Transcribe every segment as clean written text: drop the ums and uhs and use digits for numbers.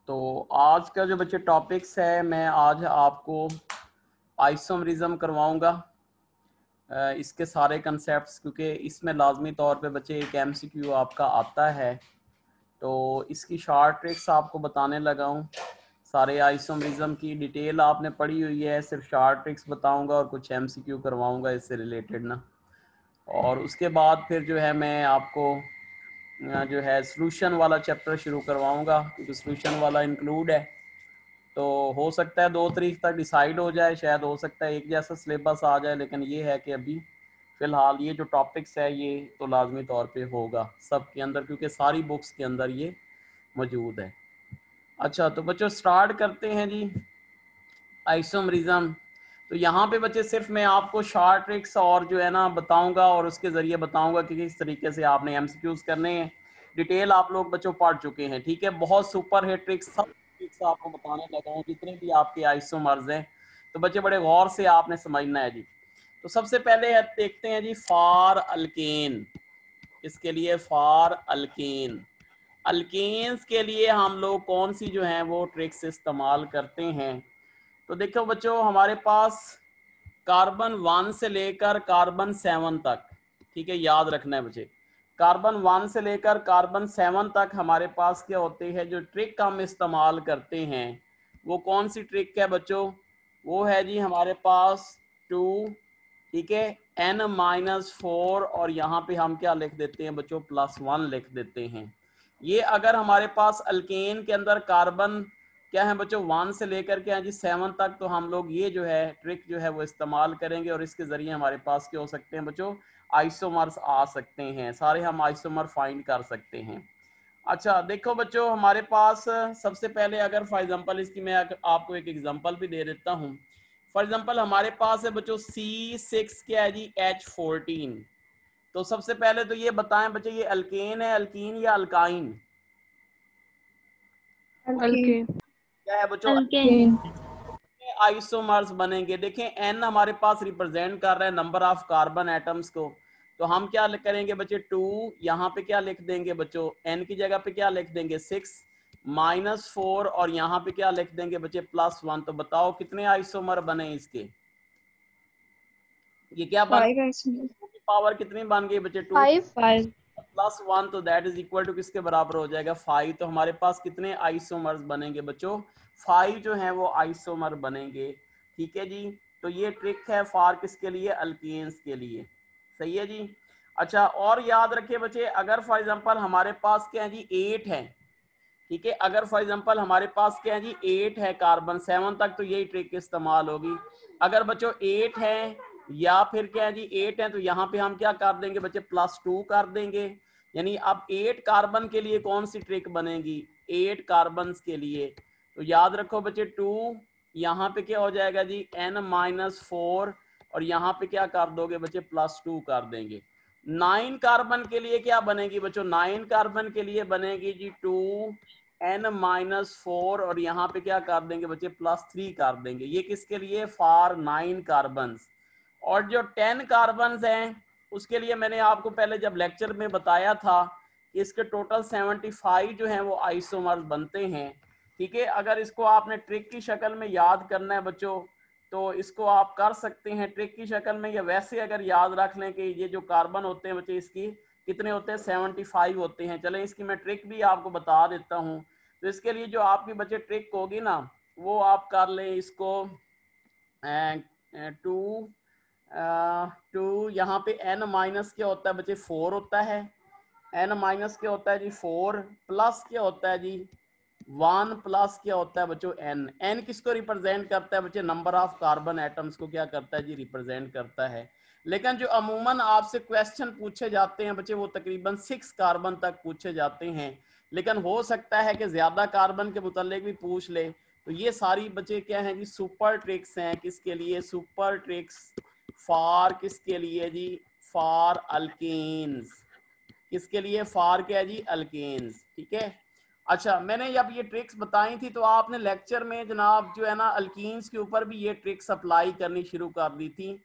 तो आज का जो बच्चे टॉपिक्स है, मैं आज आपको आइसोमरिज्म करवाऊंगा, इसके सारे कंसेप्ट्स, क्योंकि इसमें लाजमी तौर पे बच्चे एक एमसीक्यू आपका आता है, तो इसकी शॉर्ट ट्रिक्स आपको बताने लगा हूँ। सारे आइसोमरिज्म की डिटेल आपने पढ़ी हुई है, सिर्फ शॉर्ट ट्रिक्स बताऊंगा और कुछ एमसीक्यू करवाऊंगा इससे रिलेटेड ना। और उसके बाद फिर जो है मैं आपको जो है सॉल्यूशन वाला चैप्टर शुरू करवाऊंगा, क्योंकि सॉल्यूशन वाला इंक्लूड है। तो हो सकता है 2 तारीख तक डिसाइड हो जाए, शायद हो सकता है एक जैसा सिलेबस आ जाए, लेकिन ये है कि अभी फ़िलहाल ये जो टॉपिक्स है ये तो लाजमी तौर पे होगा सब के अंदर, क्योंकि सारी बुक्स के अंदर ये मौजूद है। अच्छा, तो बच्चों स्टार्ट करते हैं जी आइसोमरिज्म। तो यहाँ पे बच्चे सिर्फ मैं आपको शॉर्ट ट्रिक्स और जो है ना बताऊंगा, और उसके ज़रिए बताऊंगा कि किस तरीके से आपने एमसीक्यूज करने हैं। डिटेल आप लोग बच्चों पढ़ चुके हैं, ठीक है। बहुत सुपर हिट ट्रिक्स, सब ट्रिक्स आपको बताने लगा हूँ, जितने भी आपके आइसोमर्स हैं। तो बच्चे बड़े गौर से आपने समझना है जी। तो सबसे पहले देखते हैं जी फार अल्केन। इसके लिए फार अल्केन, अल्केन्स के लिए हम लोग कौन सी जो है वो ट्रिक्स इस्तेमाल करते हैं। तो देखो बच्चों, हमारे पास कार्बन 1 से लेकर कार्बन 7 तक, ठीक है, याद रखना है बच्चे। कार्बन 1 से लेकर कार्बन 7 तक हमारे पास क्या होते हैं, जो ट्रिक हम इस्तेमाल करते हैं वो कौन सी ट्रिक है बच्चों, वो है जी हमारे पास 2, ठीक है, n-4, और यहाँ पे हम क्या लिख देते हैं बच्चों, +1 लिख देते हैं। ये अगर हमारे पास अल्केन के अंदर कार्बन क्या है बच्चों 1 से लेकर के जी 7 तक, तो हम लोग ये जो है ट्रिक जो है वो इस्तेमाल करेंगे, और इसके जरिए हमारे पास क्या हो सकते हैं बच्चों, आइसोमर्स आ सकते हैं, सारे हम आइसोमर फाइंड कर सकते हैं। अच्छा देखो बच्चों, हमारे पास सबसे पहले अगर फॉर एग्जांपल इसकी मैं आपको एक एग्जांपल भी दे देता हूँ। फॉर एग्जांपल हमारे पास है बच्चों C6 क्या है जी H14। तो सबसे पहले तो ये बताएं बच्चे, ये अल्केन है, अल्कीन या अल्काइन? अल्केन। क्या है बच्चों, अल्केन। आइसोमर्स बनेंगे। देखें एन हमारे पास रिप्रेजेंट कर रहा है नंबर ऑफ कार्बन एटम्स को, तो हम क्या करेंगे बच्चे 2, यहाँ पे क्या लिख देंगे बच्चों, एन की जगह पे क्या लिख देंगे 6, -4, और यहाँ पे क्या लिख देंगे बच्चे +1। तो बताओ कितने आइसोमर बने इसके, ये क्या बन, 5 पावर कितनी बन गई बच्चे 2 5 +1, तो दैट इज इक्वल टू किसके बराबर हो जाएगा 5। तो हमारे पास कितने आइसोमर्स बनेंगे बच्चों, 5 जो है वो आइसोमर बनेंगे, ठीक है जी। तो ये ट्रिक है फॉर किसके लिए, अल्कीन्स के लिए, सही है जी। अच्छा, और याद रखिए बच्चे, अगर फॉर एग्जांपल हमारे पास क्या है जी 8 है, ठीक है, अगर फॉर एग्जांपल हमारे पास क्या है जी 8 है कार्बन 7 तक, तो यही ट्रिक इस्तेमाल होगी। अगर बच्चों 8 है या फिर क्या है जी 8 है, तो यहाँ पे हम क्या कर देंगे बच्चे +2 कर देंगे। यानी अब 8 कार्बन के लिए कौन सी ट्रिक बनेगी, 8 कार्बन के लिए, तो याद रखो बच्चे 2, यहाँ पे क्या हो जाएगा जी n-4, और यहाँ पे क्या कर दोगे बच्चे +2 कर देंगे। 9 कार्बन के लिए क्या बनेगी बच्चों, 9 कार्बन के लिए बनेगी जी 2n-4, और यहाँ पे क्या कर देंगे बच्चे +3 कर देंगे। ये किसके लिए, फॉर 9 कार्बन। और जो 10 कार्बन हैं उसके लिए मैंने आपको पहले जब लेक्चर में बताया था कि इसके टोटल 75 जो हैं वो आइसोमर्स बनते हैं, ठीक है। अगर इसको आपने ट्रिक की शक्ल में याद करना है बच्चों, तो इसको आप कर सकते हैं ट्रिक की शक्ल में, या वैसे अगर याद रख लें कि ये जो कार्बन होते हैं बच्चे इसकी कितने होते हैं, 75 होते हैं। चलें इसकी मैं ट्रिक भी आपको बता देता हूँ। तो इसके लिए जो आपकी बच्चे ट्रिक होगी ना, वो आप कर लें इसको 2 यहाँ पे n- क्या होता है बच्चे 4 होता है, n- क्या होता है जी 4, प्लस क्या होता है जी 1, प्लस क्या होता है बच्चों n किसको रिप्रेजेंट करता है बच्चे, नंबर ऑफ कार्बन एटम्स को क्या करता है जी, रिप्रेजेंट करता है। लेकिन जो अमूमन आपसे क्वेश्चन पूछे जाते हैं बच्चे वो तकरीबन 6 कार्बन तक पूछे जाते हैं, लेकिन हो सकता है कि ज्यादा कार्बन के मुतालिक भी पूछ ले। तो ये सारी बच्चे क्या हैं जी, सुपर ट्रिक्स हैं, किसके लिए, सुपर ट्रिक्स फॉर किसके लिए जी, फॉर अल्केन्स, किसके लिए, फॉर क्या है जी, अल्केन्स, ठीक है। अच्छा, मैंने जब ये ट्रिक्स बताई थी तो आपने लेक्चर में जनाब जो है ना अल्कीन्स के ऊपर भी ये ट्रिक्स अप्लाई करनी शुरू कर दी थी।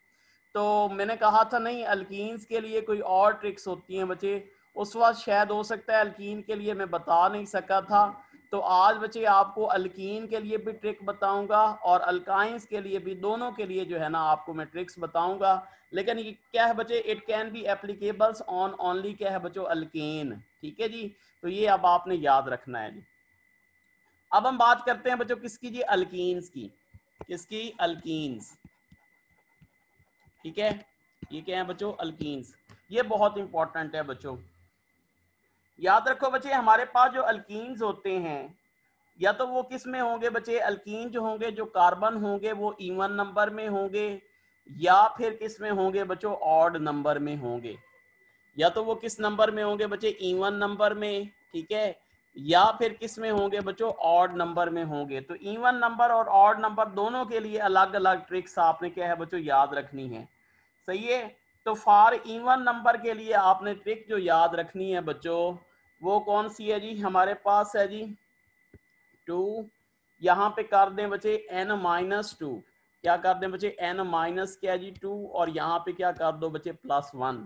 तो मैंने कहा था नहीं, अल्कीन्स के लिए कोई और ट्रिक्स होती हैं बच्चे, उस वक्त शायद हो सकता है अल्कीन के लिए मैं बता नहीं सका था। तो आज बच्चे आपको अल्कीन के लिए भी ट्रिक बताऊंगा और अल्काइंस के लिए भी, दोनों के लिए जो है ना आपको मैं ट्रिक्स बताऊंगा। लेकिन ये क्या है बच्चे, it can be applicables on only क्या है बच्चों, अल्कीन। ठीक है जी, तो ये अब आपने याद रखना है जी। अब हम बात करते हैं बच्चों किसकी जी, अल्कीन्स की। किसकी, अल्कीन्स। ठीक है, ये क्या है बच्चों, अल्कीन्स। ये बहुत इंपॉर्टेंट है बच्चों, याद रखो बच्चे। हमारे पास जो अल्कीन्स होते हैं, या तो वो किस में होंगे बच्चे, अल्कीन जो होंगे, जो कार्बन होंगे वो इवन नंबर में होंगे, या फिर किस में होंगे बच्चों, ऑड नंबर में होंगे। या तो वो किस नंबर में होंगे बच्चे, इवन नंबर में, ठीक है, या फिर किस में होंगे बच्चों, ऑड नंबर में होंगे। तो इवन नंबर और ऑड नंबर दोनों के लिए अलग अलग ट्रिक्स आपने क्या है बच्चों याद रखनी है। सही है, तो फॉर इवन नंबर के लिए आपने ट्रिक जो याद रखनी है बच्चों, वो कौन सी है जी, हमारे पास है जी 2, यहाँ पे कर दें बच्चे n-2, क्या कर दें बच्चे, n माइनस क्या जी 2, और यहाँ पे क्या कर दो बच्चे +1।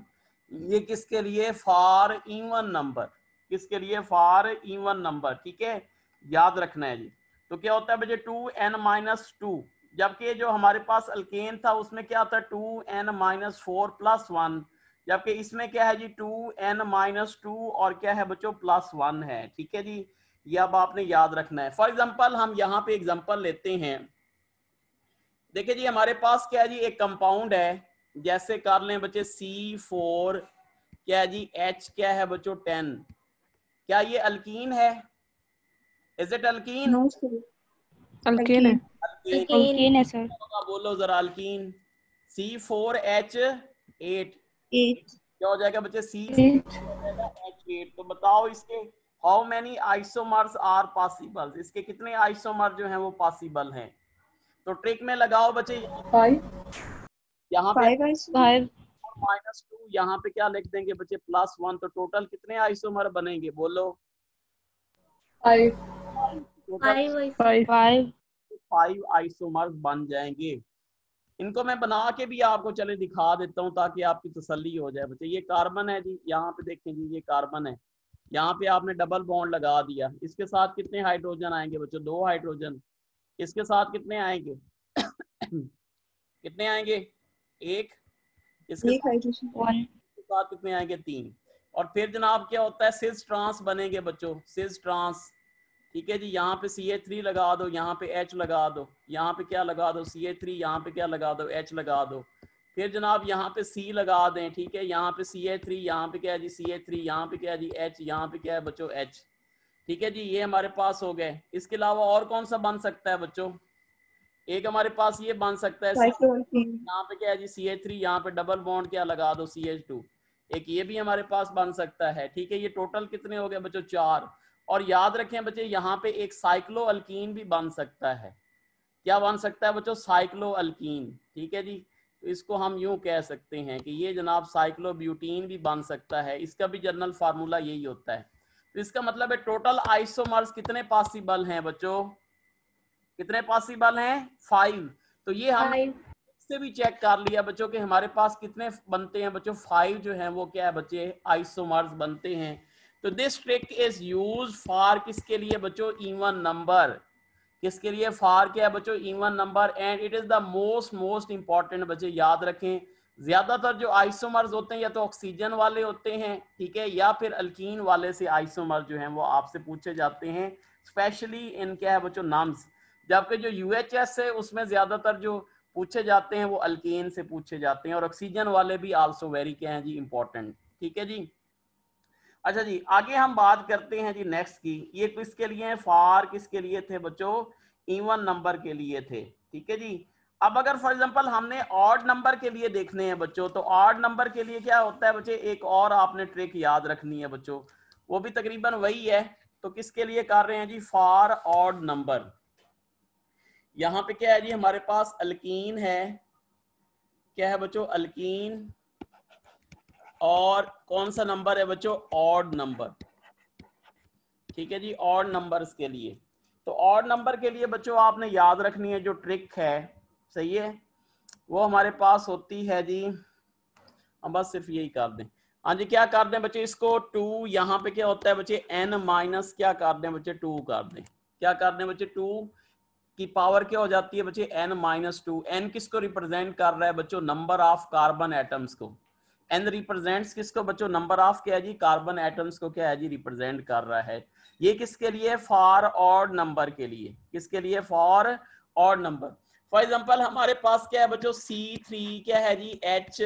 ये किसके लिए, फॉर इवन नंबर। किसके लिए, फॉर इवन नंबर। ठीक है, याद रखना है जी। तो क्या होता है बच्चे 2n-2, जबकि जो हमारे पास अल्केन था उसमें क्या था 2n-4 + 1, जबकि इसमें क्या है जी 2n-2 और क्या है बच्चों +1 है। ठीक है जी, ये अब आपने याद रखना है। फॉर एग्जांपल हम यहाँ पे एग्जांपल लेते हैं। देखिए जी हमारे पास क्या है जी, एक कंपाउंड है, जैसे कर लें बच्चे C4 क्या है जी H क्या है बच्चों 10, क्या ये अल्कीन है, is it alkene? No sir, alkane है। अल्केन है सर। बोलो जरा, अल्कीन। C4H8 8 क्या हो जाएगा बच्चे, C4H8। तो बताओ इसके how many isomers are possible, इसके कितने आइसोमर जो हैं वो पॉसिबल हैं। तो ट्रिक में लगाओ बच्चे, 5 यहाँ पे 5 -2, यहाँ पे क्या लिख देंगे बच्चे +1, तो टोटल कितने आइसोमर बनेंगे बोलो, 5 टोटल 5 5 आइसोमर्स बन जाएंगे। इनको मैं बना के भी आपको चले दिखा देता हूँ ताकि आपकी तसल्ली हो जाए बच्चे। ये कार्बन है जी, यहाँ पे देखें जी, ये कार्बन है, यहाँ पे आपने डबल बॉन्ड लगा दिया, इसके साथ कितने हाइड्रोजन आएंगे बच्चों, 2 हाइड्रोजन। इसके साथ कितने आएंगे कितने आएंगे, 1। इसके एक हाइड्रोजन साथ कितने आएंगे, 3। और फिर जनाब क्या होता है, सिस ट्रांस बनेंगे बच्चों, सिस ट्रांस। ठीक है जी, यहाँ पे CH3 लगा दो, यहाँ पे H लगा दो, यहाँ पे क्या लगा दो CH3, यहाँ पे क्या लगा दो H लगा दो। फिर जनाब यहाँ पे C लगा दें, ठीक है, यहाँ पे CH3, यहाँ पे क्या है जी CH3, यहाँ पे क्या है जी H, यहाँ पे क्या है बच्चों H। ठीक है जी, ये हमारे पास हो गए। इसके अलावा और कौन सा बन सकता है बच्चों, एक हमारे पास ये बन सकता है, यहाँ पे क्या है जी CH3, यहाँ पे डबल बॉन्ड क्या लगा दो CH2, एक ये भी हमारे पास बन सकता है। ठीक है, ये टोटल कितने हो गए बच्चों, 4। और याद रखें बच्चे, यहाँ पे एक साइक्लो अल्कीन भी बन सकता है। क्या बन सकता है बच्चों, साइक्लो अल्कीन। ठीक है जी, तो इसको हम यूं कह सकते हैं कि ये जनाब साइक्लो ब्यूटीन भी बन सकता है, इसका भी जनरल फार्मूला यही होता है। तो इसका मतलब है टोटल आइसोमर्स कितने पॉसिबल हैं बच्चों, कितने पॉसिबल हैं, 5। तो ये हम से भी चेक कर लिया बच्चों कि हमारे पास कितने बनते हैं बच्चों, 5 जो हैं वो क्या है बच्चे, आइसोमर्स बनते हैं। तो this trick is use for किसके लिए बच्चों, इवन नंबर। किसके लिए, फॉर क्या है बच्चों, even number. And it is the most important बच्चे, याद रखें। ज्यादातर जो आइसोमर्स होते हैं या तो ऑक्सीजन वाले होते हैं, ठीक है, या फिर अल्कीन वाले से आइसोमर जो हैं वो आपसे पूछे जाते हैं, स्पेशली इन क्या है बच्चों, नाम्स। जबकि जो UHS है उसमें ज्यादातर जो पूछे जाते हैं वो अल्केन से पूछे जाते हैं, और ऑक्सीजन वाले भी आल्सो वेरी क्या है जी इंपॉर्टेंट। ठीक है जी, अच्छा जी आगे हम बात करते हैं जी नेक्स्ट की। ये किसके लिए है, फॉर किसके लिए थे बच्चों, इवन नंबर के लिए थे। ठीक है जी, अब अगर फॉर एग्जांपल हमने ऑड नंबर के लिए देखने हैं बच्चों, तो ऑड नंबर के लिए क्या होता है बच्चे, एक और आपने ट्रिक याद रखनी है बच्चों, वो भी तकरीबन वही है। तो किसके लिए कर रहे हैं जी, फॉर ऑड नंबर। यहाँ पे क्या है जी, हमारे पास अल्कीन है, क्या है बच्चों, अल्कीन, और कौन सा नंबर है बच्चों, ऑड नंबर। ठीक है जी, ऑड नंबर्स के लिए। तो ऑड नंबर के लिए बच्चों आपने याद रखनी है जो ट्रिक है, सही है, वो हमारे पास होती है जी, हम बस सिर्फ यही कर दें, हाँ जी, क्या कर दें बच्चे इसको 2, यहाँ पे क्या होता है बच्चे n माइनस क्या कर दें बच्चे 2 कर दें, क्या कर दें बच्चे 2 की पावर क्या हो जाती है बच्चे n माइनस 2। n किसको रिप्रेजेंट कर रहा है बच्चों, नंबर ऑफ कार्बन एटम्स को। n रिप्रेजेंट्स किसको बच्चों, नंबर ऑफ क्या है जी, कार्बन एटम्स को क्या है जी रिप्रेजेंट कर रहा है। ये किसके लिए, फॉर ऑड नंबर के लिए, किसके लिए, for odd number. For example हमारे पास क्या है बच्चों C3 क्या है जी H,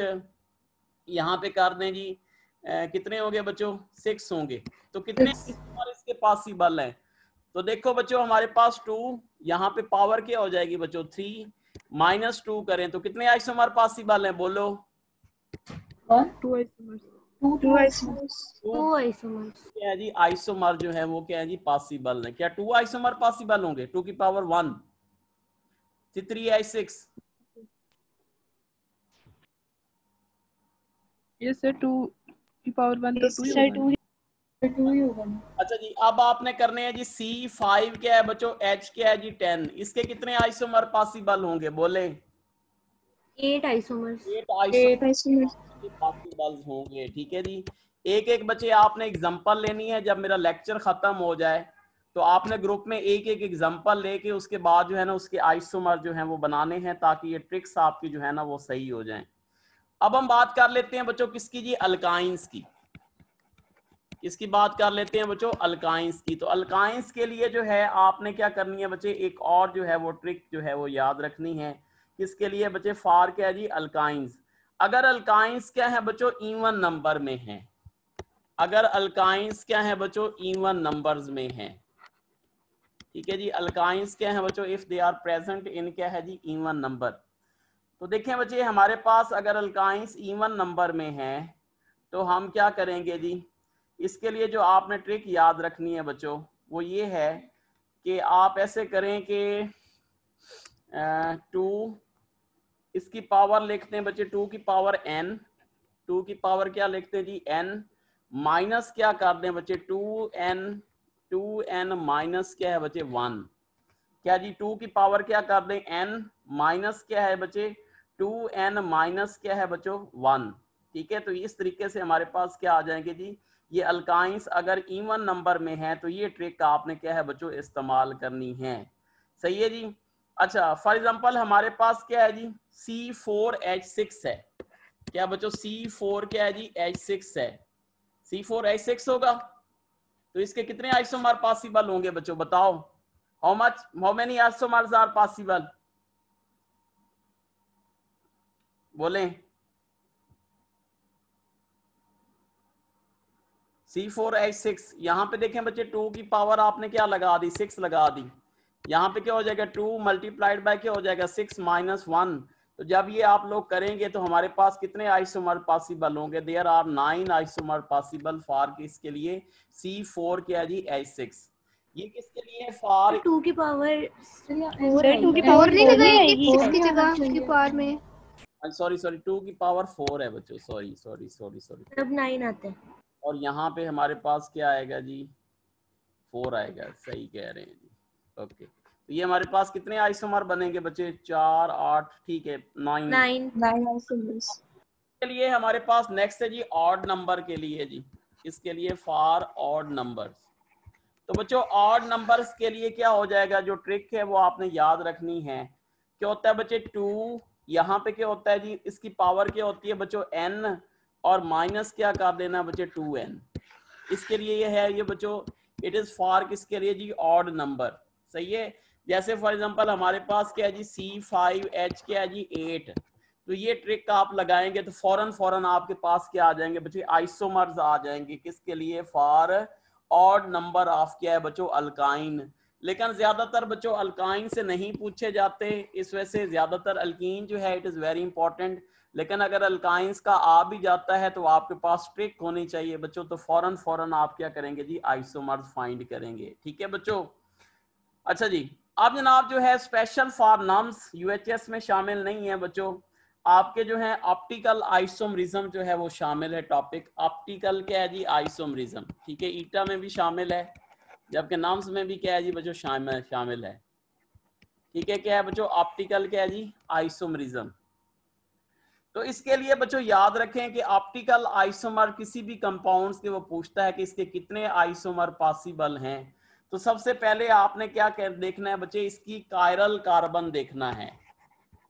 यहाँ पे कर दें जी कितने होंगे बच्चों 6 होंगे, तो कितने इसके पॉसिबल हैं। तो देखो बच्चों हमारे पास 2, यहाँ पे पावर क्या हो जाएगी बच्चों 3, माइनस 2 करें तो कितने आइसोमर पॉसिबल हैं, बोलो। 2 isomers. 2 isomers. 2 isomers. क्या है जी, आइसोमर जो है वो क्या है जी पॉसिबल है। क्या 2 आइसोमर पॉसिबल होंगे, 2 की पावर 1, C3H6। Yes sir, 2 की पावर 1 तो 2 ही सर होगा। 2 ही होगा ना। अच्छा जी, अब आपने करने हैं जी C5 क्या है बच्चों, H क्या है जी 10, इसके कितने आइसोमर पॉसिबल होंगे, बोले। 8 isomers. 8 isomers. पॉसिबल होंगे, ठीक है जी। एक एक बच्चे आपने एग्जांपल लेनी है, जब मेरा लेक्चर खत्म हो जाए तो आपने ग्रुप में एक एक एग्जांपल लेके उसके बाद जो है ना उसके आइसोमर जो है वो बनाने हैं, ताकि ये ट्रिक्स आपकी जो है ना वो सही हो जाएं। अब हम बात कर लेते हैं बच्चों किसकी जी, अल्काइंस की। इसकी बात कर लेते हैं बच्चों अल्काइंस की। तो अल्काइंस के लिए जो है आपने क्या करनी है बच्चे, एक और जो है वो ट्रिक जो है वो याद रखनी है। किसके लिए बच्चे, फॉर क्या है जी, अल्काइंस। अगर अल्काइंस क्या है बच्चों, इवन नंबर में है, अगर अल्काइंस क्या है बच्चों, इवन नंबर्स में है, ठीक है जी। अल्काइंस क्या है बच्चों, if they are present in क्या है जी, इवन नंबर। तो देखें बच्चे हमारे पास अगर अल्काइंस इवन नंबर में है तो हम क्या करेंगे जी, इसके लिए जो आपने ट्रिक याद रखनी है बच्चों वो ये है कि आप ऐसे करें कि 2 इसकी पावर लिखते हैं बच्चे 2 की पावर n, 2 की पावर क्या लिखते हैं जी n, माइनस क्या कर दें बच्चे 2n माइनस क्या है बच्चे 1। क्या जी 2 की पावर क्या कर दें n, माइनस क्या है बच्चे 2n माइनस क्या है बच्चों 1, ठीक है। तो इस तरीके से हमारे पास क्या आ जाएंगे जी, ये अल्काइंस अगर इवन नंबर में है तो ये ट्रिक आपने क्या है बच्चों इस्तेमाल करनी है, सही है जी। अच्छा फॉर एग्जांपल हमारे पास क्या है जी C4H6 है, क्या बच्चों C4 क्या है जी H6 है, C4H6 होगा तो इसके कितने आइसोमर पॉसिबल होंगे बच्चों, बताओ। How many isomers are possible, बोलें। C4H6 यहाँ पे देखें बच्चे 2 की पावर आपने क्या लगा दी, 6 लगा दी। यहाँ पे क्या हो जाएगा 2 मल्टीप्लाइड बाय क्या हो जाएगा 6 माइनस 1। तो जब ये आप लोग करेंगे तो हमारे पास कितने आइसोमर पॉसिबल होंगे, there are 9 isomer possible for किसके लिए, C4 क्या जी H6। ये किसके लिए, फॉर 2 की पावर सर 2 की पावर नहीं 4 नहीं आएगी, लगाएंगे 4 इसकी नहीं आना जगह उसकी चाहिए। पावर में। सॉरी 2 की पावर 4 है बच्चों, सॉरी। तब 9 आते हैं। और यहाँ पे हमारे पास क्या आएगा जी 4 आएगा, सही कह रहे हैं जी, ओके। तो ये हमारे पास कितने आइसोमर बनेंगे बच्चे, 4 8, ठीक है 9 9 isomers. के लिए। हमारे पास नेक्स्ट है जी ऑड नंबर के लिए जी, इसके लिए फॉर ऑड नंबर्स। तो बच्चों ऑड नंबर्स के लिए क्या हो जाएगा, जो ट्रिक है वो आपने याद रखनी है। क्या होता है बच्चे 2, यहाँ पे क्या होता है जी, इसकी पावर क्या होती है बच्चों n, और माइनस क्या कर देना बच्चे 2n। इसके लिए ये है ये बच्चों, इट इज फॉर किसके लिए जी, ऑड नंबर, सही है। जैसे फॉर एग्जांपल हमारे पास क्या है जी C5H क्या है जी 8, तो ये ट्रिक आप लगाएंगे तो फौरन आपके पास क्या आ जाएंगे बच्चे, आइसोमर्स आ जाएंगे, किसके लिए, फॉर ऑड नंबर ऑफ क्या है बच्चों, अल्काइन। लेकिन ज्यादातर बच्चों अल्काइन से नहीं पूछे जाते, इस वजह से ज्यादातर अल्कीन जो है इट इज वेरी इंपॉर्टेंट। लेकिन अगर अल्काइंस का आ भी जाता है तो आपके पास ट्रिक होनी चाहिए बच्चों, तो फौरन आप क्या करेंगे जी, आइसोमर्स फाइंड करेंगे, ठीक है बच्चों। अच्छा जी, अब जनाब जो है स्पेशल फॉर नम्स यूएचएस में शामिल नहीं है बच्चों, आपके जो है ऑप्टिकल आइसोमरिज्म जो है वो शामिल है टॉपिक। ऑप्टिकल क्या है जी, आइसोमरिज्म, ठीक है, ईटा में भी शामिल है, जबकि नम्स में भी क्या है जी बच्चों शामिल है, ठीक है। क्या है बच्चों, ऑप्टिकल क्या है जी, आइसोमरिज्म। तो इसके लिए बच्चों याद रखें कि ऑप्टिकल आइसोमर किसी भी कंपाउंड्स के वो पूछता है कि इसके कितने आइसोमर पॉसिबल हैं। तो सबसे पहले आपने क्या देखना है बच्चे, इसकी कायरल कार्बन देखना है।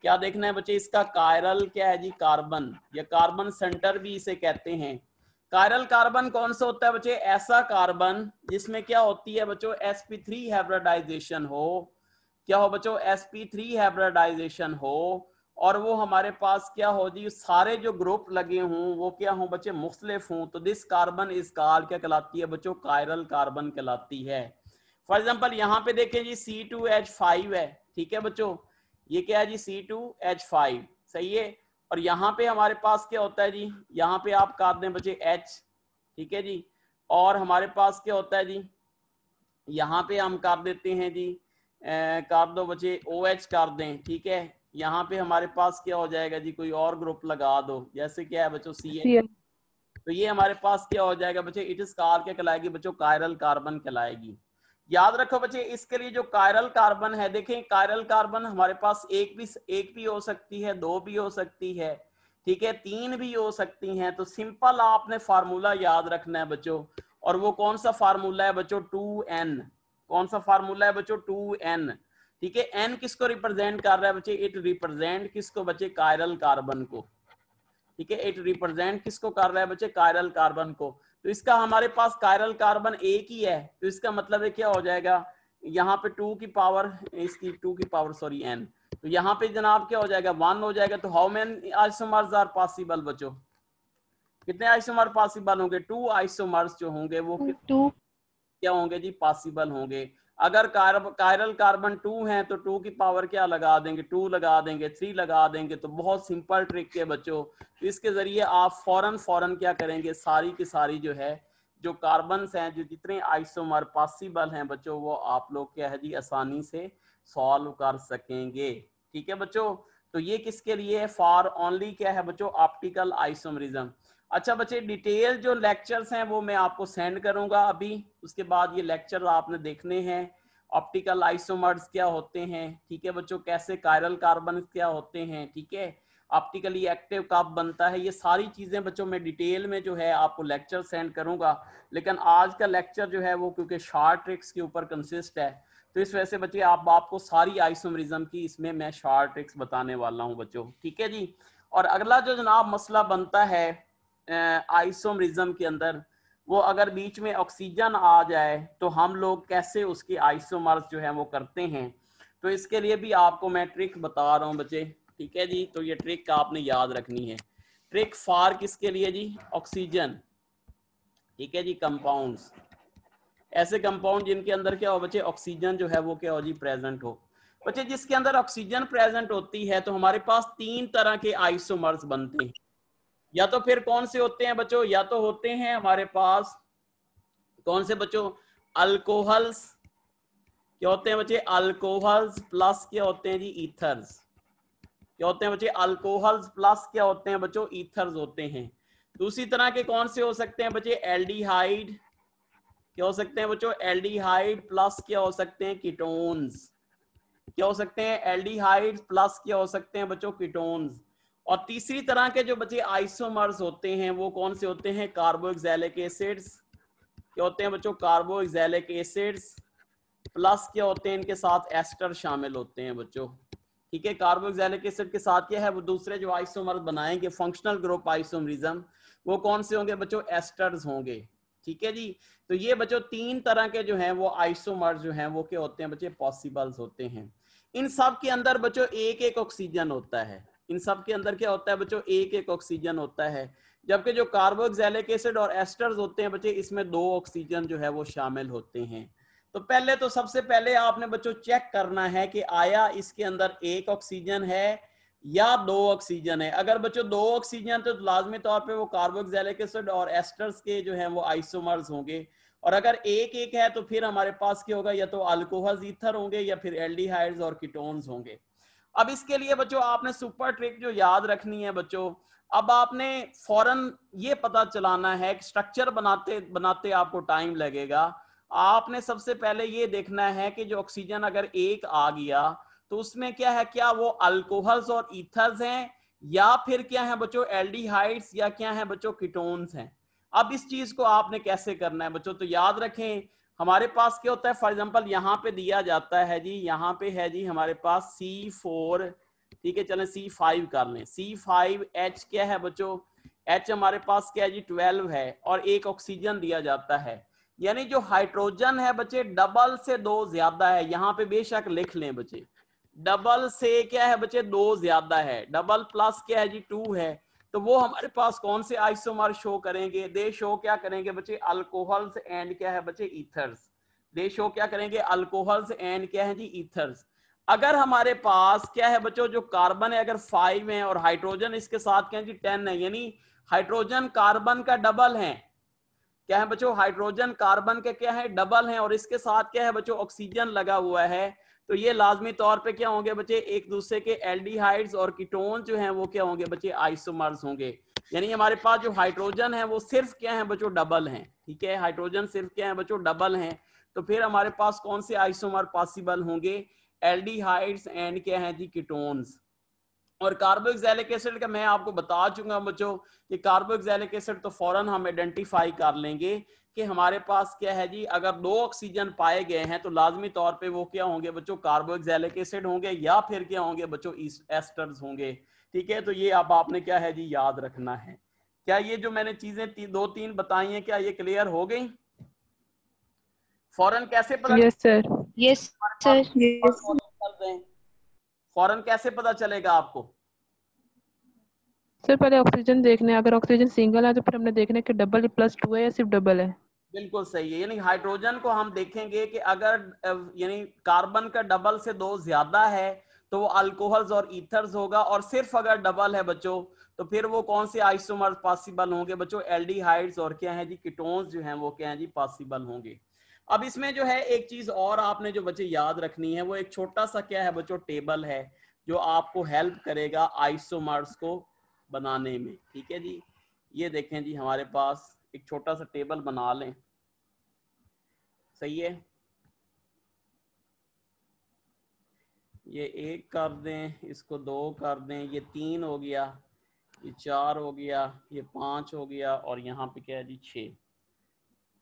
क्या देखना है बच्चे, इसका कायरल क्या है जी, कार्बन, या कार्बन सेंटर भी इसे कहते हैं। कायरल कार्बन कौन सा होता है बच्चे, ऐसा कार्बन जिसमें क्या होती है बच्चों, sp3 हाइब्रिडाइजेशन हो। क्या हो बच्चों, sp3 हाइब्रिडाइजेशन हो, और वो हमारे पास क्या हो जी, सारे जो ग्रुप लगे हों वो क्या हो बच्चे, मुख्तलिफ हों। तो दिस कार्बन इस कार क्या कहलाती है बच्चों, कायरल कार्बन कहलाती है। फॉर एग्जांपल यहाँ पे देखें जी C2H5 है, ठीक है बच्चों, ये क्या है जी C2H5, सही है। और यहाँ पे हमारे पास क्या होता है जी, यहाँ पे आप काट दें बच्चे H, ठीक है जी। और हमारे पास क्या होता है जी, यहाँ पे हम काट देते हैं जी, काट दो बच्चे OH काट दें, ठीक है। यहाँ पे हमारे पास क्या हो जाएगा जी, कोई और ग्रुप लगा दो, जैसे क्या है बच्चों CH। तो ये हमारे पास क्या हो जाएगा बच्चे, इट इज कार क्या कहलाएगी बच्चों, कायरल कार्बन कहलाएगी। याद रखो बच्चे, इसके लिए जो कायरल कार्बन है, देखें कायरल कार्बन हमारे पास एक भी हो सकती है, 2 भी हो सकती है, ठीक है, 3 भी हो सकती हैं। तो सिंपल आपने फार्मूला याद रखना है बच्चों, और वो कौन सा फार्मूला है बच्चों, 2n। कौन सा फार्मूला है बच्चों, 2n, ठीक है। n किसको रिप्रेजेंट कर रहा है बच्चे, इट रिप्रेजेंट किसको बच्चे, कायरल कार्बन को, ठीक है। इट रिप्रेजेंट किसको कर रहा है बच्चे, कायरल कार्बन को। तो इसका हमारे पास कायरल कार्बन एक ही है, तो इसका मतलब है क्या हो जाएगा, यहाँ पे 2 की पावर, इसकी 2 की पावर सॉरी n, तो यहाँ पे जनाब क्या हो जाएगा, 1 हो जाएगा। तो how many isomers are possible बच्चों, कितने आइसोमर पॉसिबल होंगे, 2 आइसोमर्स जो होंगे वो 2 क्या होंगे जी, पॉसिबल होंगे। अगर कायरल कार्बन 2 है तो 2 की पावर क्या लगा देंगे, 2 लगा देंगे, 3 लगा देंगे। तो बहुत सिंपल ट्रिक है बच्चों, तो इसके जरिए आप फौरन क्या करेंगे, सारी की सारी जो है जो कार्बन्स हैं, जो जितने आइसोमर पॉसिबल हैं बच्चों, वो आप लोग क्या है जी आसानी से सॉल्व कर सकेंगे, ठीक है बच्चों। तो ये किसके लिए, फॉर ओनली क्या है बच्चों, ऑप्टिकल आइसोमरिज्म। अच्छा बच्चे, डिटेल जो लेक्चर्स हैं वो मैं आपको सेंड करूंगा अभी, उसके बाद ये लेक्चर आपने देखने हैं। ऑप्टिकल आइसोमर्स क्या होते हैं, ठीक है बच्चों, कैसे कायरल कार्बन क्या होते हैं, ठीक है, ऑप्टिकली एक्टिव कब बनता है, ये सारी चीजें बच्चों मैं डिटेल में जो है आपको लेक्चर सेंड करूंगा। लेकिन आज का लेक्चर जो है वो क्योंकि शॉर्ट ट्रिक्स के ऊपर कंसिस्ट है, तो इस वजह से बच्चे आपको सारी आइसोमरिज्म की इसमें मैं शॉर्ट ट्रिक्स बताने वाला हूँ बच्चों, ठीक है जी। और अगला जो जनाब मसला बनता है आइसोमरिज्म के अंदर, वो अगर बीच में ऑक्सीजन आ जाए तो हम लोग कैसे उसके आइसोमर्स जो है वो करते हैं। तो इसके लिए भी आपको मैं ट्रिक बता रहा हूँ बच्चे, ठीक है जी। तो ये ट्रिक आपने याद रखनी है। ट्रिक फॉर किसके लिए जी, ऑक्सीजन, ठीक है जी। कंपाउंड्स, ऐसे कंपाउंड जिनके अंदर क्या हो बच्चे, ऑक्सीजन जो है वो क्या हो जी, प्रेजेंट हो। बच्चे जिसके अंदर ऑक्सीजन प्रेजेंट होती है तो हमारे पास 3 तरह के आइसोमर्स बनते हैं। या तो फिर कौन से होते हैं बच्चों, या तो होते हैं हमारे पास कौन से बच्चों, अल्कोहल्स, क्या होते हैं बच्चे, अल्कोहल्स प्लस क्या होते हैं जी, ईथर्स। क्या होते हैं बच्चे, अल्कोहल्स प्लस क्या होते हैं बच्चों, ईथर्स होते हैं। दूसरी तरह के कौन से हो सकते हैं बच्चे, एल्डिहाइड, क्या हो सकते हैं बच्चों, एल्डिहाइड प्लस क्या हो सकते हैं, कीटोन्स। क्या हो सकते हैं, एल्डिहाइड प्लस क्या हो सकते हैं बच्चों, कीटोन्स। और तीसरी तरह के जो बच्चे आइसोमर्स होते हैं वो कौन से होते हैं, कार्बोक्सिलिक एसिड्स। क्या होते हैं बच्चों, कार्बोक्सिलिक एसिड्स प्लस क्या होते हैं, इनके साथ एस्टर शामिल होते हैं बच्चों, ठीक है। कार्बोक्सिलिक एसिड के साथ क्या है, वो दूसरे जो आइसोमर्स बनाएंगे फंक्शनल ग्रुप आइसोमरिज्म, वो कौन से होंगे बच्चों, एस्टर्स होंगे, ठीक है जी। तो ये बच्चों 3 तरह के जो हैं वो आइसोमर्स जो हैं वो क्या होते हैं बच्चे, पॉसिबल्स होते हैं। इन सब के अंदर बच्चों एक एक ऑक्सीजन होता है, इन सब के अंदर क्या होता है बच्चों, एक एक ऑक्सीजन होता है। जबकि जो कार्बोक्सिलिक एसिड और एस्टर्स होते हैं बच्चे, इसमें 2 ऑक्सीजन जो है वो शामिल होते हैं। तो पहले तो सबसे पहले आपने बच्चों चेक करना है कि आया इसके अंदर 1 ऑक्सीजन है या 2 ऑक्सीजन है। अगर बच्चों 2 ऑक्सीजन तो लाजमी तौर पे वो कार्बोक्सिलिक एसिड और एस्टर्स के जो हैं वो आइसोमर्स होंगे। और अगर 1 है तो फिर हमारे पास क्या होगा, या तो अल्कोहल्स ईथर होंगे या फिर एल्डिहाइड्स और कीटोन्स होंगे। अब इसके लिए बच्चों आपने सुपर ट्रिक जो याद रखनी है बच्चों, अब आपने फौरन ये पता चलाना है कि स्ट्रक्चर बनाते बनाते आपको टाइम लगेगा। आपने सबसे पहले ये देखना है कि जो ऑक्सीजन अगर 1 आ गया तो उसमें क्या है, क्या वो अल्कोहल्स और ईथर्स हैं या फिर क्या है बच्चों एल्डिहाइड्स, या क्या है बच्चों कीटोन्स हैं। अब इस चीज को आपने कैसे करना है बच्चों, तो याद रखें हमारे पास क्या होता है, फॉर एग्जांपल यहाँ पे दिया जाता है जी, यहाँ पे है जी हमारे पास C4, ठीक है, चलें C5 कर लें। C5H क्या है बच्चों, H हमारे पास क्या है जी 12 है, और एक ऑक्सीजन दिया जाता है। यानी जो हाइड्रोजन है बच्चे डबल से 2 ज्यादा है, यहाँ पे बेशक लिख लें बच्चे, डबल से क्या है बच्चे 2 ज्यादा है, डबल प्लस क्या है जी 2 है, तो वो हमारे पास कौन से आइसोमर शो करेंगे, दे शो क्या करेंगे बच्चे अल्कोहल्स एंड क्या है बच्चे ईथर्स, दे शो क्या करेंगे अल्कोहल्स एंड क्या है जी ईथर्स। अगर हमारे पास क्या है बच्चों जो कार्बन है अगर 5 है और हाइड्रोजन इसके साथ क्या है जी 10 है, यानी हाइड्रोजन कार्बन का डबल है, क्या है बच्चों हाइड्रोजन कार्बन के क्या है डबल है, और इसके साथ क्या है बच्चों ऑक्सीजन लगा हुआ है, तो ये लाजमी तौर पे क्या होंगे बच्चे एक दूसरे के एल्डिहाइड्स और कीटोन जो हैं वो क्या होंगे बच्चे आइसोमर्स होंगे। यानी हमारे पास जो हाइड्रोजन है वो सिर्फ क्या है बच्चों डबल हैं, ठीक है, हाइड्रोजन सिर्फ क्या है बच्चों डबल हैं, तो फिर हमारे पास कौन से आइसोमर पॉसिबल होंगे, एल्डिहाइड्स एंड क्या है जी कीटोन्स। और कार्बोक्सिलिक एसिड का मैं आपको बता चुका बच्चों कि कार्बोक्सिलिक एसिड तो फौरन हम आइडेंटिफाई कर लेंगे कि हमारे पास क्या है जी अगर 2 ऑक्सीजन पाए गए हैं तो लाजमी तौर पे वो क्या होंगे बच्चों कार्बोक्सिलिक एसिड होंगे, या फिर क्या होंगे बच्चों एस्टर्स होंगे, ठीक है। तो ये अब आपने क्या है जी याद रखना है। क्या ये जो मैंने चीजें 2-3 बताई हैं क्या ये क्लियर हो गई? फौरन कैसे पता यस सर। Yes sir. फौरन कैसे पता चलेगा आपको? सर पहले ऑक्सीजन देखने, अगर ऑक्सीजन सिंगल है तो फिर हमने देखना है कि डबल प्लस 2 है या सिर्फ डबल है। बिल्कुल सही है, यानी हाइड्रोजन को हम देखेंगे कि अगर यानी कार्बन का डबल से 2 ज्यादा है तो वो अल्कोहल्स और ईथर्स होगा, और सिर्फ अगर डबल है बच्चों तो फिर वो कौन से आइसोमर्स पॉसिबल होंगे बच्चों एल्डिहाइड्स और क्या है जी कीटोन्स जो हैं वो क्या है जी पॉसिबल होंगे। अब इसमें जो है एक चीज और आपने जो बच्चे याद रखनी है वो एक छोटा सा क्या है बच्चों टेबल है जो आपको हेल्प करेगा आइसोमर्स को बनाने में, ठीक है जी। ये देखें जी हमारे पास एक छोटा सा टेबल बना लें, सही है, ये 1 कर दें, इसको 2 कर दें, ये 3 हो गया, ये 4 हो गया, ये 5 हो गया, और यहाँ पे क्या है जी 6,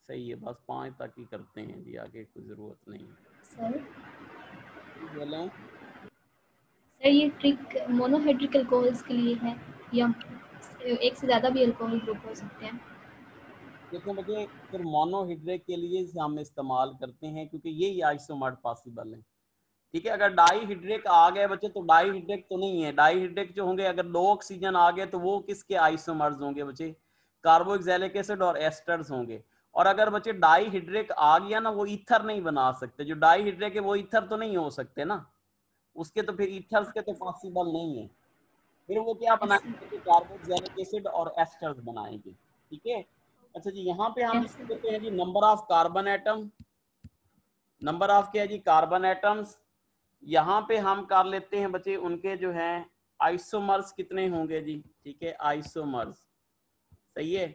सही है, बस 5 तक ही करते हैं जी, आगे कोई ज़रूरत नहीं। सर बोलें सर ये ट्रिक मोनोहाइड्रिक अल्कोहल्स के लिए है या एक से ज़्यादा भी अल्कोहल ग्रुप हो सकते हैं? देखो मुझे फिर मोनोहाइड्रिक के लिए हम इस्तेमाल करते हैं क्योंकि यही आइसोमर पॉसिबल है, ठीक है। अगर डाईहाइड्रिक आ गए बच्चे तो डाईहाइड्रिक तो नहीं है, डाईहाइड्रिक जो होंगे अगर 2 ऑक्सीजन आ गए तो वो किसके आइसोमर्स होंगे बच्चे कार्बोक्सिलिक एसिड और एस्टर्स होंगे। और अगर बच्चे डाईहाइड्रिक आ गया ना वो ईथर नहीं बना सकते, जो डाईहाइड्रिक है वो ईथर तो नहीं हो सकते ना, उसके तो फिर ईथर्स के तो पॉसिबल नहीं है, फिर वो क्या बनाएंगे कार्बोक्सिलिक एसिड और एस्टर्स बनाएंगे, ठीक है। अच्छा जी यहाँ पे हम लिख देते हैं जी number of carbon atom, number of क्या है जी कार्बन एटम्स, यहाँ पे हम कर लेते हैं बच्चे उनके जो हैं आइसोमर्स कितने होंगे जी, ठीक है आइसोमर्स, सही है।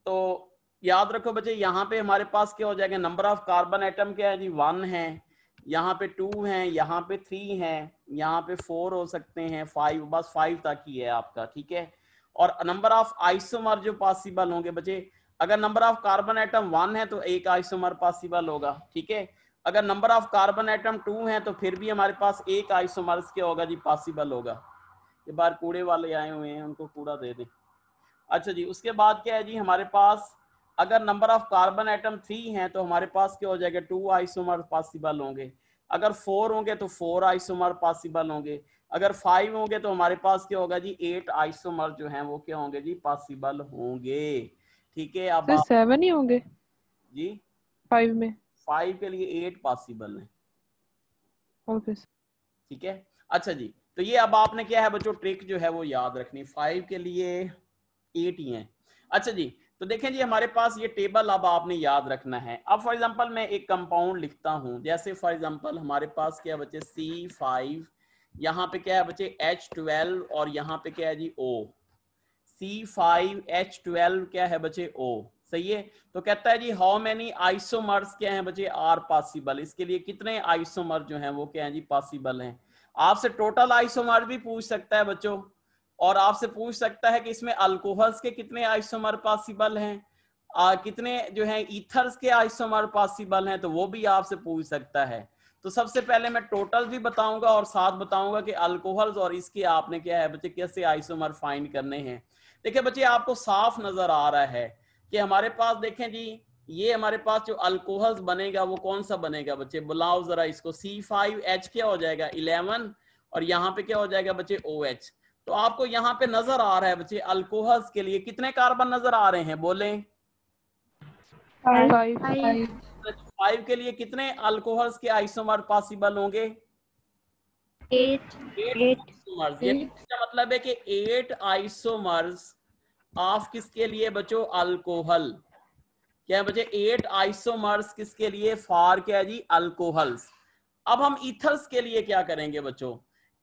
तो याद रखो बच्चे यहाँ पे हमारे पास क्या हो जाएगा नंबर ऑफ कार्बन एटम क्या है जी 1 है, यहाँ पे 2 हैं, यहाँ पे 3 हैं, यहाँ पे 4 हो सकते हैं, 5, बस 5 तक ही है आपका, ठीक है। और नंबर ऑफ आइसोमर जो पॉसिबल होंगे बच्चे अगर नंबर ऑफ कार्बन एटम 1 है तो एक आइसोमर पॉसिबल होगा, ठीक है। अगर नंबर ऑफ कार्बन एटम 2 है तो फिर भी हमारे पास एक आइसोमर्स क्या होगा जी पॉसिबल होगा। ये बार कूड़े वाले आए हुए हैं उनको कूड़ा दे दें। अच्छा जी उसके बाद क्या है जी हमारे पास अगर नंबर ऑफ कार्बन एटम 3 है तो हमारे पास क्या हो जाएगा 2 आइसोमर पॉसिबल होंगे, अगर 4 होंगे तो 4 आइसोमर पॉसिबल होंगे, अगर 5 होंगे तो हमारे पास क्या होगा जी 8 आइसोमर जो हैं वो क्या होंगे जी पॉसिबल होंगे, ठीक है। अब सर 7 ही होंगे जी 5 में? 5 के लिए 8 पॉसिबल है, ओके सर। ठीक है। अच्छा जी तो ये अब आपने क्या है बच्चों ट्रिक जो है वो याद रखनी, 5 के लिए 8 ही हैं। अच्छा जी तो देखें जी हमारे पास ये टेबल अब आपने याद रखना है। अब फॉर एग्जांपल मैं एक कंपाउंड लिखता हूं, जैसे फॉर एग्जांपल हमारे पास क्या है बच्चे C5, यहाँ पे क्या है बच्चे H12 और यहाँ पे क्या है जी O, C5H12 क्या है बच्चे O, सही है। तो कहता है जी हाउ मेनी आइसोमर्स क्या है बच्चे आर पॉसिबल, इसके लिए कितने आइसोमर जो हैं वो क्या है जी पॉसिबल हैं। आपसे टोटल आइसोमर भी पूछ सकता है बच्चों, और आपसे पूछ सकता है कि इसमें अल्कोहल्स के कितने आइसोमर पॉसिबल हैं, कितने जो है ईथर्स के आइसोमर पॉसिबल हैं, तो वो भी आपसे पूछ सकता है। तो सबसे पहले मैं टोटल भी बताऊंगा और साथ बताऊंगा कि अल्कोहल्स और इसके आपने क्या है बच्चे कैसे आइसोमर फाइंड करने हैं। देखिए बच्चे आपको साफ नजर आ रहा है कि हमारे पास देखें जी, ये हमारे पास जो अल्कोहल्स बनेगा वो कौन सा बनेगा बच्चे, बुलाओ जरा इसको। C5H क्या हो जाएगा 11, और यहाँ पे क्या हो जाएगा बच्चे OH। तो आपको यहाँ पे नजर आ रहा है बच्चे अल्कोहल्स के लिए कितने कार्बन नजर आ रहे हैं, बोले 5 5 के लिए कितने अल्कोहल्स के आइसोमर पॉसिबल होंगे, 8 आइसोमर्स। ये इसका मतलब है कि 8 आइसोमर्स ऑफ किसके लिए बच्चों, अल्कोहल। क्या है बच्चे 8 आइसोमर्स किसके लिए, फॉर क्या है जी, अल्कोहल्स। अब हम ईथर्स के लिए क्या करेंगे बच्चों,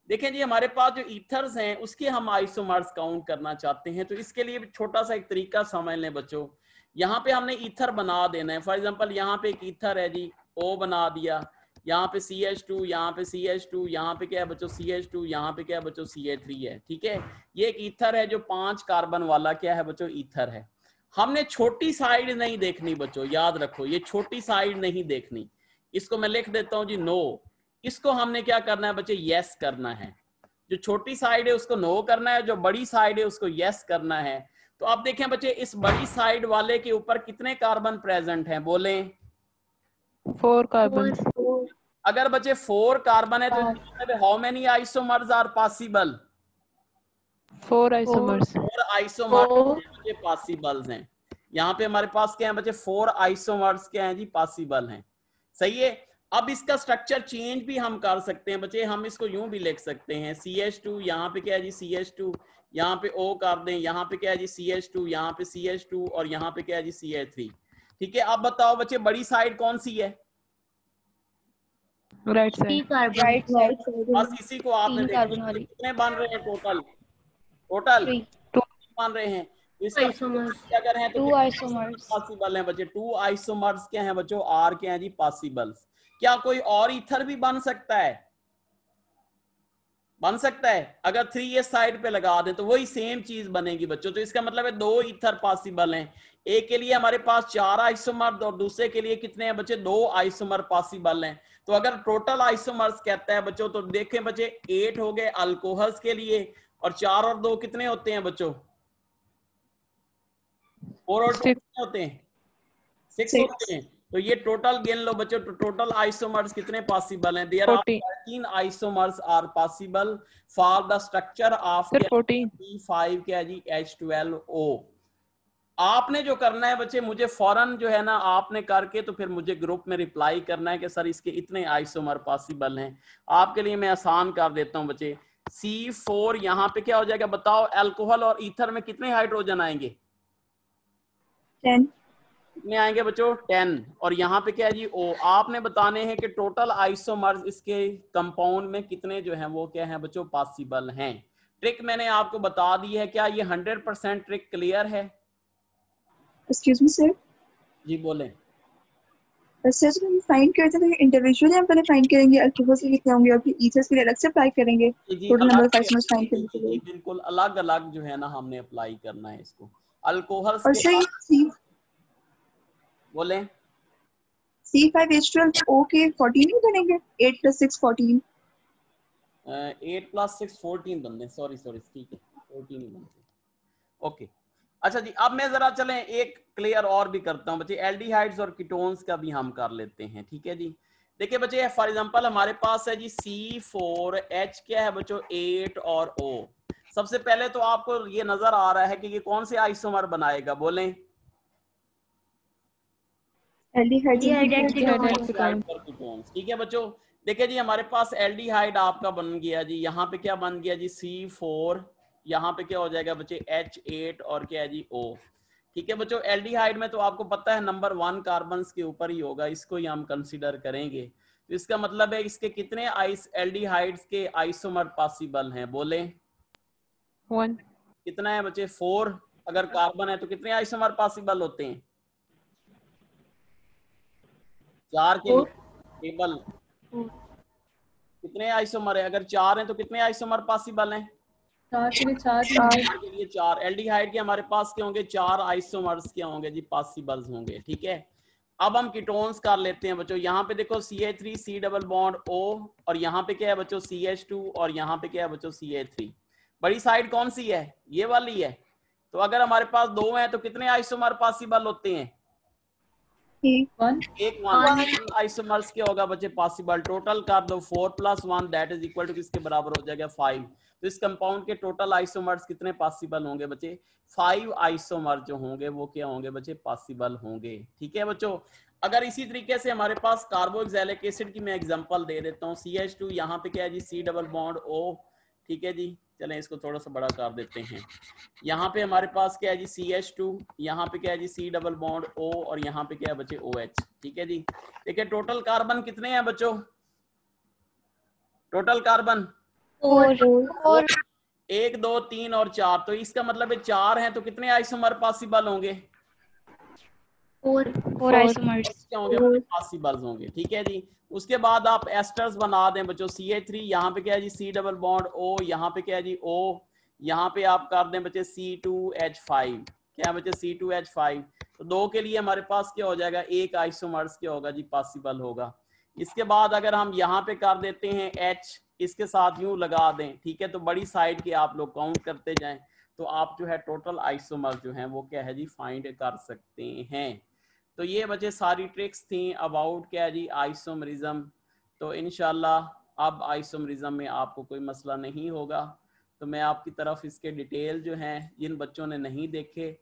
देखें जी हमारे पास जो ईथर्स हैं उसके हम आइसोमर्स काउंट करना चाहते हैं। तो इसके लिए छोटा सा एक तरीका समझ लें बच्चों। यहाँ पे हमने ईथर बना देना है। फॉर एग्जांपल यहाँ पे एक ईथर है जी, O बना दिया, यहाँ पे CH2, यहाँ पे CH2, यहाँ पे क्या है बच्चों CH2, यहाँ पे क्या है बच्चों CH3 है। ठीक है, ये एक ईथर है जो 5 कार्बन वाला क्या है बच्चों, ईथर है। हमने छोटी साइड नहीं देखनी बच्चों, याद रखो ये छोटी साइड नहीं देखनी। इसको मैं लिख देता हूं जी नो। इसको हमने क्या करना है बच्चे, यस करना है। जो छोटी साइड है उसको नो करना है, जो बड़ी साइड है उसको यस करना है। तो आप देखें बच्चे इस बड़ी साइड वाले के ऊपर कितने कार्बन प्रेजेंट हैं, बोले 4 कार्बन। अगर बच्चे 4 कार्बन है तो how many isomers are possible, 4 isomers. 4 isomers possibles हैं। यहाँ पे हमारे पास क्या है बच्चे 4 आइसोमर्स क्या है जी, पॉसिबल हैं। सही है। अब इसका स्ट्रक्चर चेंज भी हम कर सकते हैं बच्चे, हम इसको यूं भी लिख सकते हैं CH2, यहाँ पे क्या है जी CH2, यहाँ पे O कर दें, यहाँ पे क्या है जी CH2, यहाँ पे CH2 और यहाँ पे क्या है जी CH3। ठीक है, अब बताओ बच्चे बड़ी साइड कौन सी है, राइट साइड। Right side. बस इसी को आपने देखना। कितने बन रहे हैं टोटल, टोटल 2 बन रहे हैं। इसका अगर है तो 2 आइसोमर्स पॉसिबल हैं बच्चे, 2 आइसोमर्स क्या हैं बच्चों, आर क्या हैं जी पॉसिबल्स। क्या कोई और ईथर भी बन सकता है, बन सकता है। अगर 3 ये साइड पे लगा दें तो वही सेम चीज बनेगी बच्चों। तो इसका मतलब है 2 ईथर पॉसिबल हैं। एक के लिए हमारे पास 4 आइसोमर और दूसरे के लिए कितने हैं बच्चे, 2 आइसोमर पॉसिबल हैं। तो अगर टोटल आइसोमर्स कहता है बच्चों तो देखें बच्चे 8 हो गए अल्कोहल्स के लिए, और 4 और 2 कितने होते हैं बच्चों, 4 और 2 कितने होते हैं, 6 होते हैं। तो ये टोटल गिन लो बच्चों, तो टोटल आइसोमर्स कितने पॉसिबल हैं, there are 13 isomers are possible for the structure of 5 क्या है जी H12O। आपने जो करना है बच्चे, मुझे फौरन जो है ना आपने करके तो फिर मुझे ग्रुप में रिप्लाई करना है कि सर इसके इतने आइसोमर पॉसिबल हैं। आपके लिए मैं आसान कर देता हूं बच्चे। C4 यहाँ पे क्या हो जाएगा बताओ, अल्कोहल और ईथर में कितने हाइड्रोजन आएंगे, 10 कितने आएंगे बच्चों, 10। और यहाँ पे क्या है जी O। आपने बताने हैं कि टोटल आइसोमर्स इसके कंपाउंड में कितने जो हैं वो क्या है बच्चों पॉसिबल हैं। ट्रिक मैंने आपको बता दी है, क्या ये 100% ट्रिक क्लियर है। एक्सक्यूज मी सर, जी बोलें। सर जब हम फाइंड करते हैं तो इंडिविजुअली हम पहले फाइंड करेंगे अल्कोहल से कितने होंगे और फिर ईथर्स के लिए अलग से अप्लाई करेंगे total number of isomers find करने के लिए। बिल्कुल अलग अलग जो है ना हमने अप्लाई करना है इसको। अल्कोहल्स और के सर बोले C5H12O के 14 नहीं बनेंगे, 8 + 6 14। 8 + 6 14 बनते, सॉरी ठीक है 14 ही बनते। ओके अच्छा जी, अब मैं जरा चलें एक क्लियर और भी करता हूं बच्चे, एल्डिहाइड्स और कीटोन्स का भी हम कर लेते हैं। ठीक है जी, देखिए बच्चे फॉर एग्जांपल हमारे पास है जी C4H क्या है बच्चों 8 और O। सबसे पहले तो आपको ये नजर आ रहा है कि ये कौन से आइसोमर बनाएगा, बोलें कीटोन्स। ठीक है बच्चों, देखिए जी हमारे पास एल्डिहाइड आपका बन गया जी, यहाँ पे क्या बन गया जी C4, यहाँ पे क्या हो जाएगा बच्चे H8 और क्या है जी O। ठीक है बच्चों, एल्डिहाइड में तो आपको पता है नंबर 1 कार्बन के ऊपर ही होगा, इसको ही हम कंसीडर करेंगे। तो इसका मतलब है इसके कितने एल्डिहाइड्स के आइसोमर पॉसिबल हैं, बोले 1। कितना है बच्चे 4। अगर कार्बन है तो कितने आइसोमर पॉसिबल होते हैं, 4 के लिए टेबल कितने आइसोमर है, अगर 4 हैं तो कितने आइसोमर पॉसिबल हैं, चार के लिए चार चार के लिए चार। एल्डिहाइड के हमारे पास क्या होंगे? चार आइसोमर्स क्या होंगे जी? पॉसिबल्स होंगे। ठीक है, अब हम कीटोन्स कर लेते हैं बच्चों। यहाँ पे देखो CH3 C double bond O, और यहाँ पे क्या है बच्चों? CH2, और यहाँ पे क्या है बच्चों? CH3। बड़ी साइड कौन सी है? ये वाली है। तो अगर हमारे पास दो हैं तो कितने आइसोमर पॉसिबल होते हैं? एक वन आइसोमर्स क्या होगा बच्चे? पॉसिबल। टोटल कर दो 4 + 1 दैट इज इक्वल टू किसके बराबर हो जाएगा? 5। तो इस कंपाउंड के टोटल आइसोमर्स कितने पॉसिबल होंगे बच्चे? 5 आइसोमर जो होंगे वो क्या होंगे बच्चे? पॉसिबल होंगे। ठीक है बच्चों, अगर इसी तरीके से हमारे पास कार्बोक्सिलिक एसिड की मैं एग्जांपल दे देता हूँ। CH2 यहाँ पे क्या है जी? C double bond O। ठीक है जी, चलें इसको थोड़ा सा बड़ा कर देते हैं। यहाँ पे हमारे पास क्या है जी? CH2, यहाँ पे क्या है जी? C डबल बॉन्ड O, और यहाँ पे क्या है बच्चे? OH। ठीक है जी, देखिए टोटल कार्बन कितने हैं बच्चों? टोटल कार्बन 4 1 2 3 और 4। तो इसका मतलब है 4 हैं तो कितने आइसोमर पॉसिबल होंगे? 4 आइसोमर्स क्या होंगे? पॉसिबल्स होंगे। ठीक है जी, उसके बाद आप एस्टर्स बना दें बच्चों। CH3 यहाँ पे क्या है जी? C डबल बॉन्ड O, यहाँ पे क्या है जी? O, यहाँ पे आप कर दें बच्चे C2H5। क्या है बच्चे? C2H5। तो दो के लिए हमारे पास क्या हो जाएगा? एक आइसोमर्स क्या होगा जी? पॉसिबल होगा। इसके बाद अगर हम यहाँ पे कर देते हैं H, इसके साथ यूं लगा दें, ठीक है, तो बड़ी साइड के आप लोग काउंट करते जाएं तो आप जो है टोटल आइसोमर जो है वो क्या है जी? फाइंड कर सकते हैं। तो ये बच्चे सारी ट्रिक्स थी अबाउट क्या है जी? आइसोमरिज्म। तो इंशाल्लाह अब आइसोमरिज्म में आपको कोई मसला नहीं होगा। तो मैं आपकी तरफ इसके डिटेल जो हैं, जिन बच्चों ने नहीं देखे,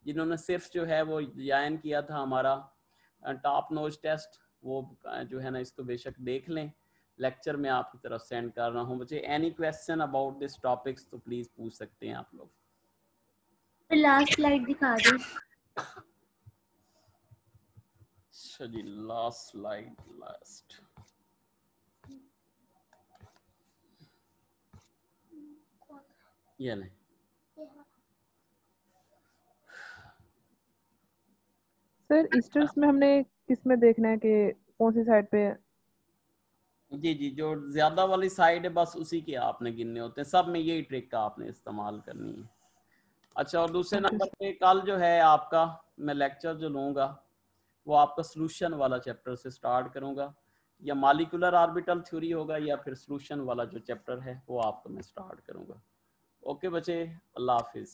जिन्होंने सिर्फ जो है वो ज्वाइन किया था हमारा टॉप नॉच टेस्ट, वो जो है ना इसको बेशक देख लें। लेक्चर में आपकी तरफ सेंड कर रहा हूँ बच्चे। Any question about this topics तो प्लीज पूछ सकते हैं आप लोग। लास्ट स्लाइड दिखा दो। अच्छा जी, लास्ट स्लाइड, लास्ट। ये नहीं, सर ईस्टर्स में हमने किस में देखना है कि कौन सी साइड पे? जी जी, जो ज्यादा वाली साइड है बस उसी के आपने गिनने होते हैं। सब में यही ट्रिक का आपने इस्तेमाल करनी है। अच्छा, और दूसरे नंबर पे कल जो है आपका मैं लेक्चर जो लूँगा वो आपका सोल्यूशन वाला चैप्टर से स्टार्ट करूँगा, या मॉलिक्यूलर ऑर्बिटल थ्योरी होगा, या फिर सोल्यूशन वाला जो चैप्टर है वो आपको मैं स्टार्ट करूँगा। ओके बच्चे, अल्लाह हाफिज़।